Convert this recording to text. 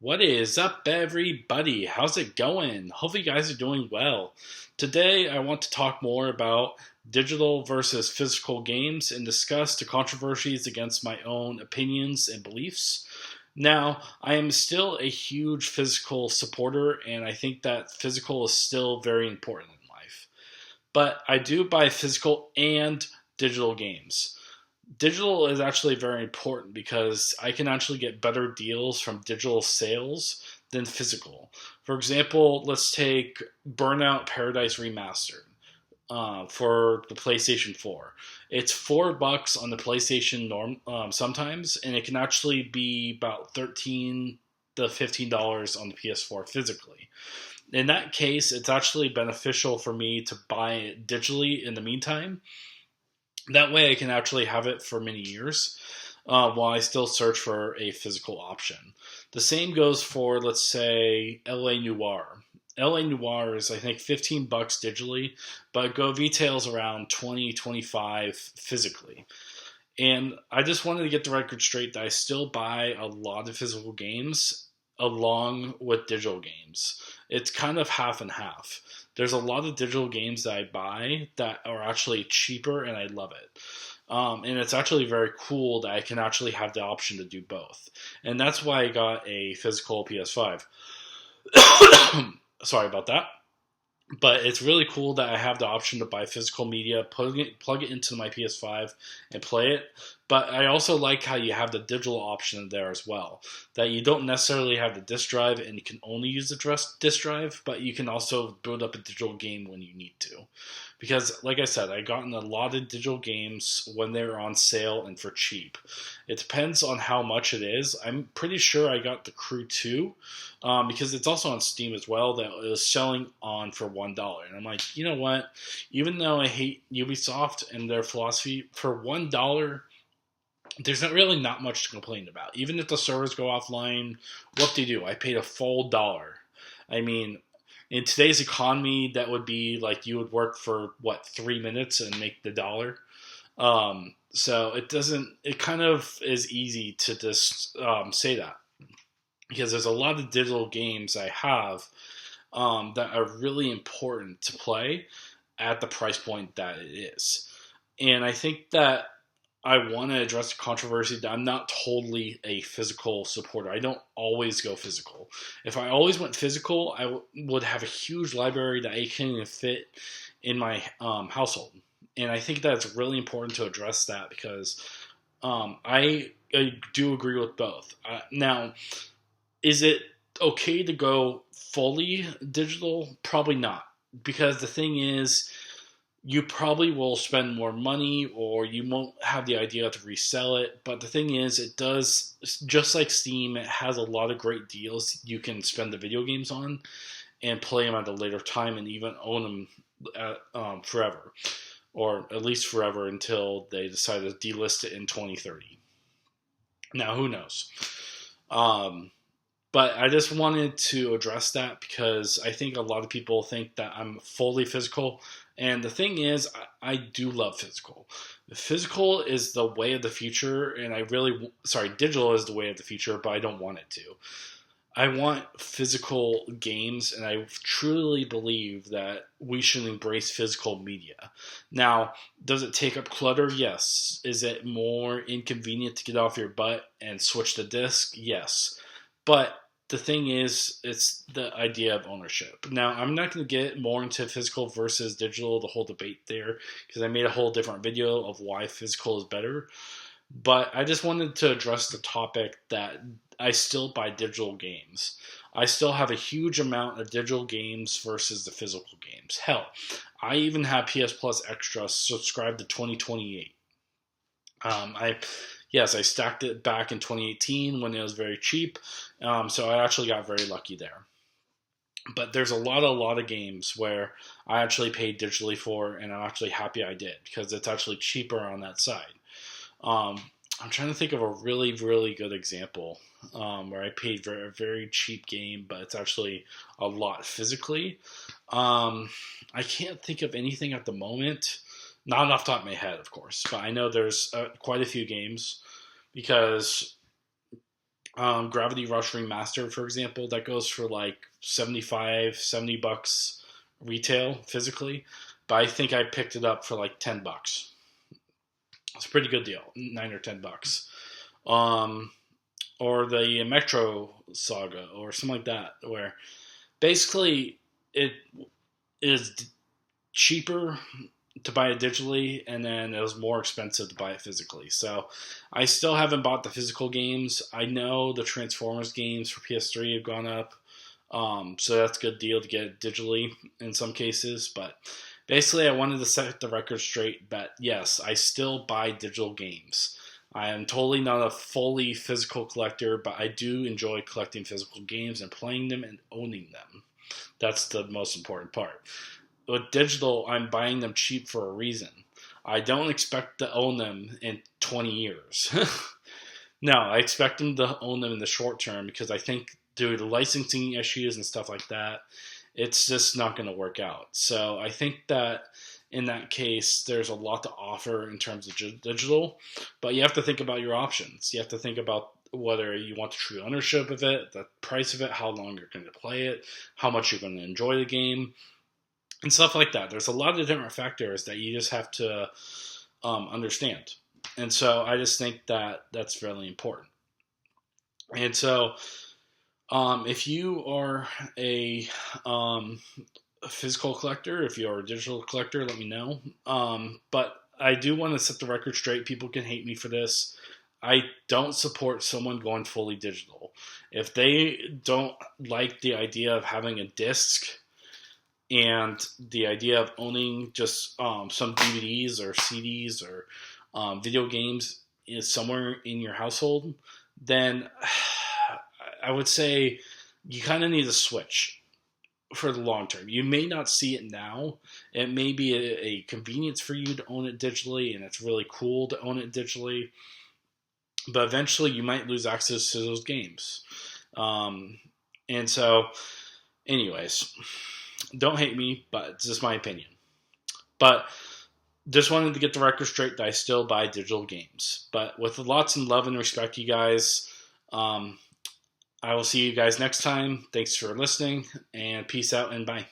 What is up, everybody? How's it going? Hopefully, you guys are doing well. Today, I want to talk more about digital versus physical games and discuss the controversies against my own opinions and beliefs. Now, I am still a huge physical supporter, and I think that physical is still very important in life. But I do buy physical and digital games. Digital is actually very important because I can actually get better deals from digital sales than physical. For example, let's take Burnout Paradise Remastered for the PlayStation 4. It's $4 on the PlayStation norm sometimes, and it can actually be about 13 to $15 on the PS4 physically. In that case, it's actually beneficial for me to buy it digitally in the meantime. That way, I can actually have it for many years while I still search for a physical option. The same goes for, let's say, LA Noir. LA Noir is, I think, $15 digitally, but Go retails around 20-25 physically. And I just wanted to get the record straight that I still buy a lot of physical games along with digital games. It's kind of half and half. There's a lot of digital games that I buy that are actually cheaper, and I love it. And it's actually very cool that I can actually have the option to do both. And that's why I got a physical PS5. Sorry about that. But it's really cool that I have the option to buy physical media, plug it into my PS5, and play it. But I also like how you have the digital option there as well. That you don't necessarily have the disk drive and you can only use the disk drive, but you can also build up a digital game when you need to. Because, like I said, I gotten a lot of digital games when they were on sale and for cheap. It depends on how much it is. I'm pretty sure I got The Crew 2 because it's also on Steam as well. That it was selling on for $1, and I'm like, you know what? Even though I hate Ubisoft and their philosophy, for $1, there's not much to complain about. Even if the servers go offline, what do? I paid a full dollar. I mean, in today's economy, that would be like you would work for what 3 minutes and make the dollar. So it doesn't. It kind of is easy to just say that because there's a lot of digital games I have that are really important to play at the price point that it is. And I think that I want to address the controversy that I'm not totally a physical supporter. I don't always go physical. If I always went physical, would have a huge library that I can't even fit in my household. And I think that's really important to address that because I do agree with both. Now, is it okay to go fully digital? Probably not. Because the thing is, you probably will spend more money or you won't have the idea to resell it. But the thing is, it does, just like Steam, it has a lot of great deals you can spend the video games on and play them at a later time and even own them forever. Or at least forever until they decide to delist it in 2030. Now, who knows? But I just wanted to address that because I think a lot of people think that I'm fully physical. And the thing is, I do love physical. Physical is the way of the future, and digital is the way of the future, but I don't want it to. I want physical games, and I truly believe that we should embrace physical media. Now, does it take up clutter? Yes. Is it more inconvenient to get off your butt and switch the disc? Yes. But the thing is, it's the idea of ownership. Now, I'm not going to get more into physical versus digital, the whole debate there, because I made a whole different video of why physical is better. But I just wanted to address the topic that I still buy digital games. I still have a huge amount of digital games versus the physical games. Hell, I even have PS Plus Extra subscribed to 2028. I stacked it back in 2018 when it was very cheap, so I actually got very lucky there. But there's a lot of games where I actually paid digitally for, and I'm actually happy I did because it's actually cheaper on that side. I'm trying to think of a really, really good example where I paid for a very cheap game, but it's actually a lot physically. I can't think of anything at the moment. Not off the top of my head, of course, but I know there's quite a few games because Gravity Rush Remastered, for example, that goes for like 75, $70 retail physically, but I think I picked it up for like $10. It's a pretty good deal, $9 or $10. Um, or the Metro Saga or something like that, where basically it is cheaper to buy it digitally, and then it was more expensive to buy it physically. So I still haven't bought the physical games. I know the Transformers games for PS3 have gone up, so that's a good deal to get it digitally in some cases. But basically, I wanted to set the record straight that yes, I still buy digital games. I am totally not a fully physical collector, but I do enjoy collecting physical games and playing them and owning them. That's the most important part. With digital, I'm buying them cheap for a reason. I don't expect to own them in 20 years. No, I expect them to own them in the short term because I think due to licensing issues and stuff like that, it's just not going to work out. So I think that in that case, there's a lot to offer in terms of digital, but you have to think about your options. You have to think about whether you want the true ownership of it, the price of it, how long you're going to play it, how much you're going to enjoy the game, and stuff like that. There's a lot of different factors that you just have to understand. And so I just think that that's really important. And so if you are um, a physical collector, if you're a digital collector, let me know. But I do want to set the record straight. People can hate me for this. I don't support someone going fully digital. If they don't like the idea of having a disc and the idea of owning just some DVDs or CDs or video games is somewhere in your household, then I would say you kind of need to switch for the long term. You may not see it now. It may be a convenience for you to own it digitally, and it's really cool to own it digitally. But eventually, you might lose access to those games. And so, anyways, don't hate me, but it's just my opinion. But just wanted to get the record straight that I still buy digital games. But with lots of love and respect, you guys, I will see you guys next time. Thanks for listening, and peace out and bye.